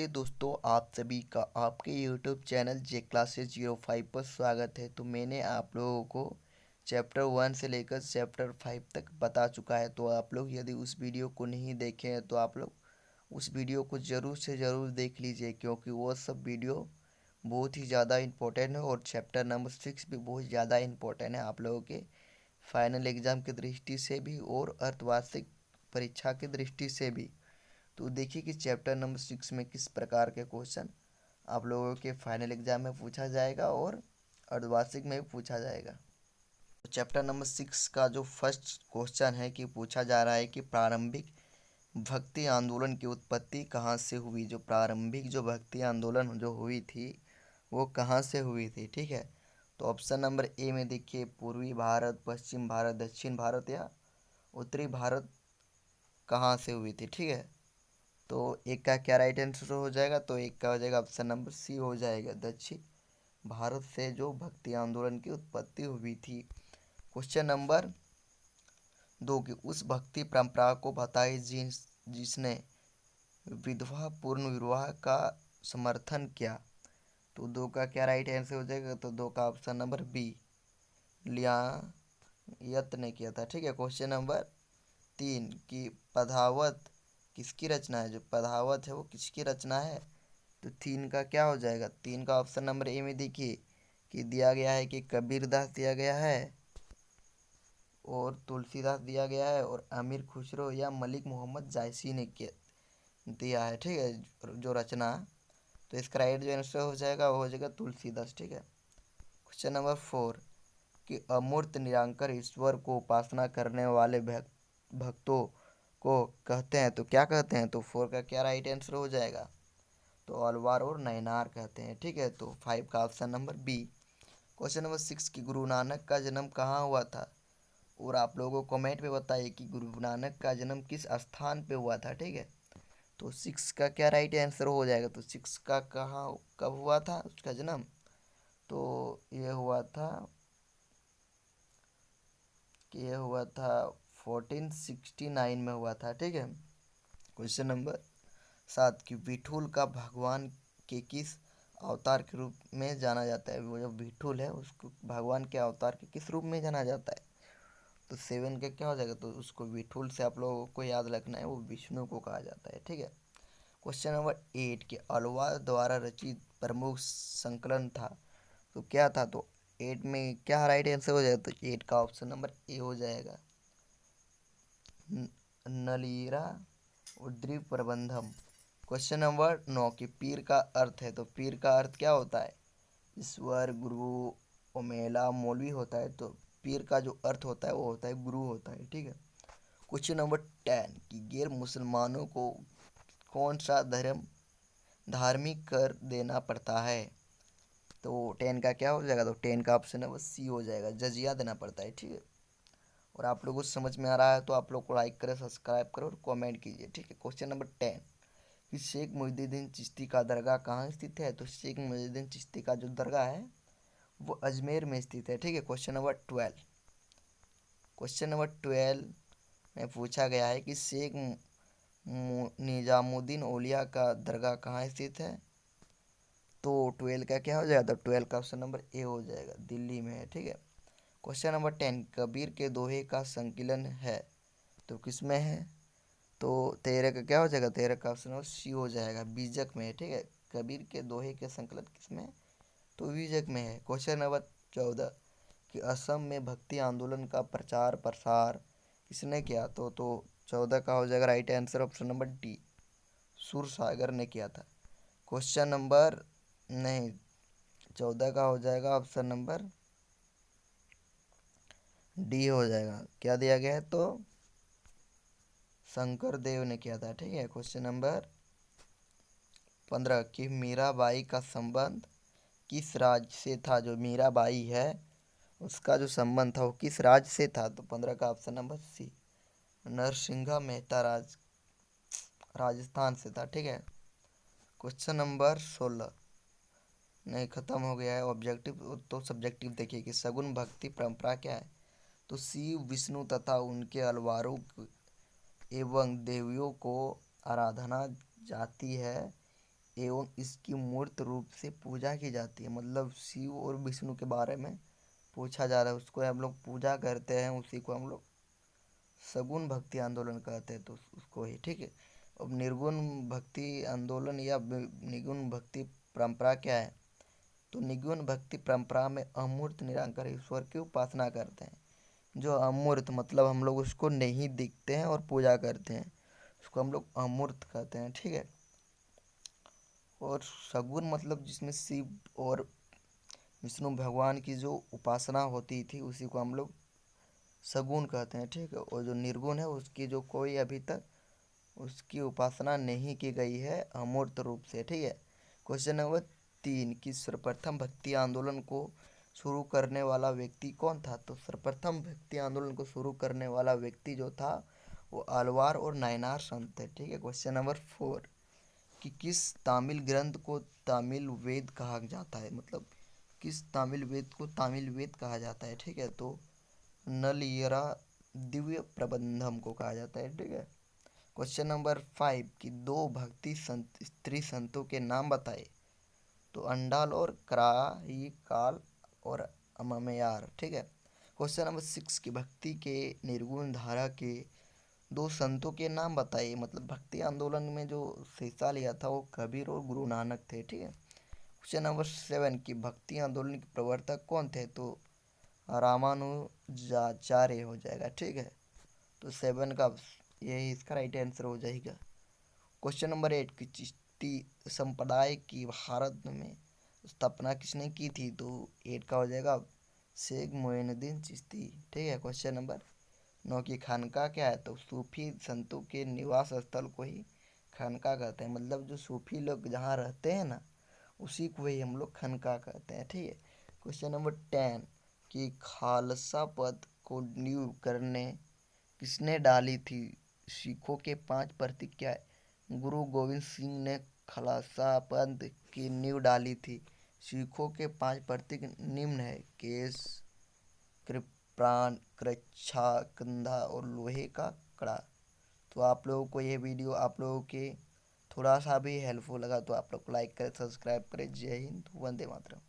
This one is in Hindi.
दोस्तों, आप सभी का आपके YouTube चैनल जे क्लासेस 05 पर स्वागत है। तो मैंने आप लोगों को चैप्टर 1 से लेकर चैप्टर 5 तक बता चुका है। तो आप लोग यदि उस वीडियो को नहीं देखे हैं तो आप लोग उस वीडियो को ज़रूर से ज़रूर देख लीजिए, क्योंकि वो सब वीडियो बहुत ही ज़्यादा इम्पोर्टेंट है और चैप्टर नंबर 6 भी बहुत ज़्यादा इम्पोर्टेंट है आप लोगों के फाइनल एग्ज़ाम की दृष्टि से भी और अर्धवार्षिक परीक्षा की दृष्टि से भी। तो देखिए कि चैप्टर नंबर 6 में किस प्रकार के क्वेश्चन आप लोगों के फाइनल एग्जाम में पूछा जाएगा और अर्धवार्षिक में भी पूछा जाएगा। तो चैप्टर नंबर 6 का जो फर्स्ट क्वेश्चन है कि पूछा जा रहा है कि प्रारंभिक भक्ति आंदोलन की उत्पत्ति कहाँ से हुई। जो प्रारंभिक जो भक्ति आंदोलन जो हुई थी वो कहाँ से हुई थी, ठीक है। तो ऑप्शन नंबर ए में देखिए, पूर्वी भारत, पश्चिम भारत, दक्षिण भारत या उत्तरी भारत कहाँ से हुई थी, ठीक है। तो एक का क्या राइट आंसर हो जाएगा, तो एक का हो जाएगा ऑप्शन नंबर सी हो जाएगा, दक्षिण भारत से जो भक्ति आंदोलन की उत्पत्ति हुई थी। क्वेश्चन नंबर 2 की उस भक्ति परंपरा को बताइए जिसने विधवा पूर्ण विवाह का समर्थन किया। तो 2 का क्या राइट आंसर हो जाएगा, तो 2 का ऑप्शन नंबर बी लियायत ने किया था, ठीक है। क्वेश्चन नंबर 3 की पधावत किसकी रचना है। जो पधावत है वो किसकी रचना है। तो 3 का क्या हो जाएगा, 3 का ऑप्शन नंबर ए में देखिए कि दिया गया है कि कबीरदास दिया गया है और तुलसीदास दिया गया है और अमीर खुसरो या मलिक मोहम्मद जायसी ने दिया है, ठीक है, जो रचना। तो इसका राइट जो आंसर हो जाएगा वो हो जाएगा तुलसीदास, ठीक है। क्वेश्चन नंबर 4 कि अमूर्त निरांकर ईश्वर को उपासना करने वाले भक्तों को कहते हैं, तो क्या कहते हैं। तो 4 का क्या राइट आंसर हो जाएगा, तो अलवार और नैनार कहते हैं, ठीक है। तो 5 का option number B. Question number 6 की गुरु नानक का जन्म कहाँ हुआ था। और आप लोगों को कमेंट में बताइए कि गुरु नानक का जन्म किस स्थान पे हुआ था, ठीक है। तो 6 का क्या राइट आंसर हो जाएगा, तो 6 का कहाँ कब हुआ था उसका जन्म। तो ये हुआ था 1469 में हुआ था, ठीक है। क्वेश्चन नंबर 7 की विठुल का भगवान के किस अवतार के रूप में जाना जाता है। वो जो विठुल है उसको भगवान के अवतार के किस रूप में जाना जाता है। तो 7 का क्या हो जाएगा, तो उसको विठुल से आप लोगों को याद रखना है, वो विष्णु को कहा जाता है, ठीक है। क्वेश्चन नंबर 8 के अलवार द्वारा रचित प्रमुख संकलन था, तो क्या था। तो 8 में क्या राइट आंसर हो जाएगा, तो 8 का ऑप्शन नंबर ए हो जाएगा, नलीरा उद्रीव प्रबंधम। क्वेश्चन नंबर 9 की पीर का अर्थ है, तो पीर का अर्थ क्या होता है। ईश्वर, गुरु, ओमेला, मौलवी होता है। तो पीर का जो अर्थ होता है वो होता है गुरु होता है, ठीक है। क्वेश्चन नंबर 10 कि गैर मुसलमानों को कौन सा धर्म धार्मिक कर देना पड़ता है। तो 10 का क्या हो जाएगा, तो 10 का ऑप्शन नंबर सी हो जाएगा, जजिया देना पड़ता है, ठीक है। और आप लोगों को समझ में आ रहा है तो आप लोग को लाइक करें, सब्सक्राइब करें और कमेंट कीजिए, ठीक है। क्वेश्चन नंबर 10 कि शेख मुहिउद्दीन चिश्ती का दरगाह कहाँ स्थित है। तो शेख मुहिउद्दीन चिश्ती का जो दरगाह है वो अजमेर में स्थित है, ठीक है। क्वेश्चन नंबर 12 में पूछा गया है कि शेख निजामुद्दीन औलिया का दरगाह कहाँ स्थित है। तो 12 का क्या हो जाएगा, तो 12 का ऑप्शन नंबर ए हो जाएगा, दिल्ली में है, ठीक है। क्वेश्चन नंबर 10 कबीर के दोहे का संकलन है, तो किस में है। तो 13 का क्या हो जाएगा, 13 का ऑप्शन नंबर सी हो जाएगा, बीजक में है, ठीक है। कबीर के दोहे के संकलन किस में है, तो बीजक में है। क्वेश्चन नंबर 14 कि असम में भक्ति आंदोलन का प्रचार प्रसार किसने किया। तो 14 का हो जाएगा right answer option number D, Sursagar ने किया था। क्वेश्चन नंबर नहीं 14 का हो जाएगा ऑप्शन नंबर डी हो जाएगा, क्या दिया गया है, तो शंकर देव ने किया था, ठीक है। क्वेश्चन नंबर 15 कि मीराबाई का संबंध किस राज्य से था। जो मीराबाई है उसका जो संबंध था वो किस राज्य से था। तो 15 का option number C, Narsinha Mehta Rajasthan से था, ठीक है। क्वेश्चन नंबर 16 नहीं खत्म हो गया है ऑब्जेक्टिव, तो सब्जेक्टिव देखिए कि सगुन भक्ति परंपरा क्या है। तो शिव, विष्णु तथा उनके अलवारों एवं देवियों को आराधना जाती है एवं इसकी मूर्त रूप से पूजा की जाती है। मतलब शिव और विष्णु के बारे में पूछा जा रहा है, उसको हम लोग पूजा करते हैं, उसी को हम लोग सगुण भक्ति आंदोलन कहते हैं, तो उसको ही ठीक है। अब निर्गुण भक्ति आंदोलन या निगुण भक्ति परंपरा क्या है? तो निगुण भक्ति परंपरा में अमूर्त निराकार ईश्वर की उपासना करते हैं। जो अमूर्त मतलब हम लोग उसको नहीं दिखते हैं और पूजा करते हैं, उसको हम लोग अमूर्त कहते हैं, ठीक है। और सगुण मतलब जिसमें शिव और विष्णु भगवान की जो उपासना होती थी उसी को हम लोग सगुण कहते हैं, ठीक है। और जो निर्गुण है उसकी जो कोई अभी तक उसकी उपासना नहीं की गई है अमूर्त रूप से, ठीक है। क्वेश्चन नंबर 3 कि सर्वप्रथम भक्ति आंदोलन को शुरू करने वाला व्यक्ति कौन था? तो सर्वप्रथम भक्ति आंदोलन को शुरू करने वाला व्यक्ति जो था वो आलवार और नायनार संत है, ठीक है। क्वेश्चन नंबर 4 कि किस तामिल ग्रंथ को तामिल वेद कहा जाता है? मतलब किस तामिल वेद को तामिल वेद कहा जाता है, ठीक है। तो नलयरा दिव्य प्रबंधम को कहा जाता है, ठीक है। क्वेश्चन नंबर 5 कि दो भक्ति संत स्त्री संतों के नाम बताए? तो अंडाल और कराई काल और अममयार, ठीक है। क्वेश्चन नंबर 6 की भक्ति के निर्गुण धारा के दो संतों के नाम बताइए? मतलब भक्ति आंदोलन में जो हिस्सा लिया था वो कबीर और गुरु नानक थे, ठीक है। क्वेश्चन नंबर 7 की भक्ति आंदोलन के प्रवर्तक कौन थे? तो रामानुजाचार्य हो जाएगा, ठीक है। तो 7 का यही इसका राइट आंसर हो जाएगा। क्वेश्चन नंबर 8 की चिश्ती संप्रदाय की भारत में स्थापना किसने की थी? तो 8 का हो जाएगा शेख मोइनुद्दीन चिश्ती, ठीक है। क्वेश्चन नंबर 9 की खानका क्या है? तो सूफी संतों के निवास स्थल को ही खानका कहते हैं। मतलब जो सूफी लोग जहाँ रहते हैं ना उसी को ही हम लोग खानका कहते हैं, ठीक है। क्वेश्चन नंबर 10 कि खालसा पद को नींव करने किसने डाली थी? सिखों के 5 प्रतिज्ञा गुरु गोविंद सिंह ने खालसा पंथ की नींव डाली थी। सिखों के 5 प्रतिज्ञा निम्न है: केस, कृपाण, कृच्छा, कंधा और लोहे का कड़ा। तो आप लोगों को ये वीडियो आप लोगों के थोड़ा सा भी हेल्पफुल लगा तो आप लोग लाइक करें, सब्सक्राइब करें। जय हिंद, वंदे मातरम।